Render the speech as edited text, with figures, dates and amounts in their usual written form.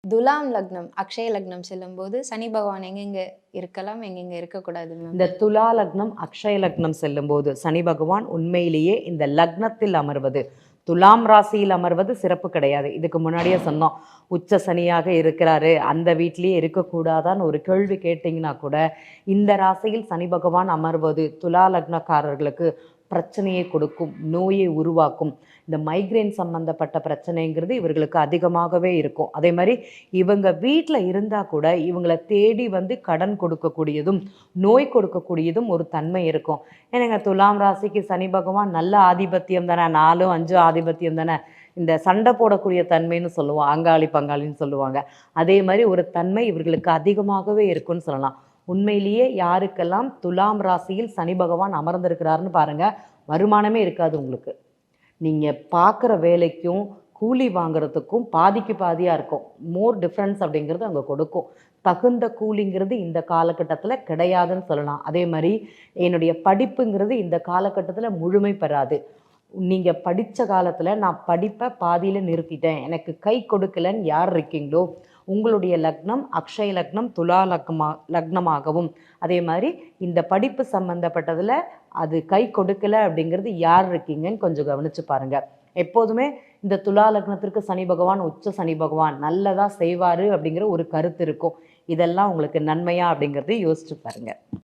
துலாம் லக்னம், அக்ஷய லக்னம் செல்லும்போது சனி பகவான் எங்கெங்க இருக்கலாம், எங்கெங்க இருக்கக்கூடாது மேம்? இந்த துலா லக்னம் அக்ஷய லக்னம் செல்லும்போது சனி பகவான் உண்மையிலேயே இந்த லக்னத்தில் அமர்வது, துலாம் ராசியில் அமர்வது சிறப்பு கிடையாது. இதுக்கு முன்னாடியே சொன்னோம், உச்ச சனியாக இருக்கிறாரு, அந்த வீட்லேயே இருக்கக்கூடாதான்னு ஒரு கேள்வி கேட்டிங்கன்னா கூட, இந்த ராசியில் சனி பகவான் அமர்வது துலா லக்னக்காரர்களுக்கு பிரச்சனையை கொடுக்கும், நோயை உருவாக்கும். இந்த மைக்ரேன் சம்பந்தப்பட்ட பிரச்சனைங்கிறது இவர்களுக்கு அதிகமாகவே இருக்கும். அதே மாதிரி இவங்க வீட்டில் இருந்தால் கூட இவங்களை தேடி வந்து கடன் கொடுக்கக்கூடியதும் நோய் கொடுக்கக்கூடியதும் ஒரு தன்மை இருக்கும். ஏன்னாங்க துலாம் ராசிக்கு சனி பகவான் நல்ல ஆதிபத்தியம் தானே, 4, 5 ஆதிபத்தியம் தானே, இந்த சண்டை போடக்கூடிய தன்மைன்னு சொல்லுவோம், அங்காளி பங்காளின்னு சொல்லுவாங்க. அதே மாதிரி ஒரு தன்மை இவர்களுக்கு அதிகமாகவே இருக்குன்னு சொல்லலாம். உண்மையிலேயே யாருக்கெல்லாம் துலாம் ராசியில் சனி பகவான் அமர்ந்திருக்கிறாருன்னு பாருங்கள், வருமானமே இருக்காது உங்களுக்கு. நீங்கள் பார்க்குற வேலைக்கும் கூலி வாங்குறதுக்கும் பாதிக்கு பாதியாக இருக்கும். மோர் டிஃப்ரென்ஸ் அப்படிங்கிறது அங்கே கொடுக்கும். தகுந்த கூலிங்கிறது இந்த காலகட்டத்தில் கிடையாதுன்னு சொல்லலாம். அதே மாதிரி என்னுடைய படிப்புங்கிறது இந்த காலகட்டத்தில் முழுமை பெறாது. நீங்கள் படித்த காலத்தில் நான் படிப்பை பாதியில் நிறுத்திட்டேன், எனக்கு கை கொடுக்கலன்னு யார் இருக்கீங்களோ, உங்களுடைய லக்னம் அக்ஷய லக்னம் துலா லக்னமாகவும், அதே மாதிரி இந்த படிப்பு சம்மந்தப்பட்டதில் அது கை கொடுக்கலை அப்படிங்கிறது யார் இருக்கீங்கன்னு கொஞ்சம் கவனித்து பாருங்கள். எப்போதுமே இந்த துலா லக்னத்திற்கு சனி பகவான் உச்ச சனி பகவான் நல்லதாக செய்வார் அப்படிங்கிற ஒரு கருத்து இருக்கும். இதெல்லாம் உங்களுக்கு நன்மையா அப்படிங்கிறத யோசிச்சு பாருங்கள்.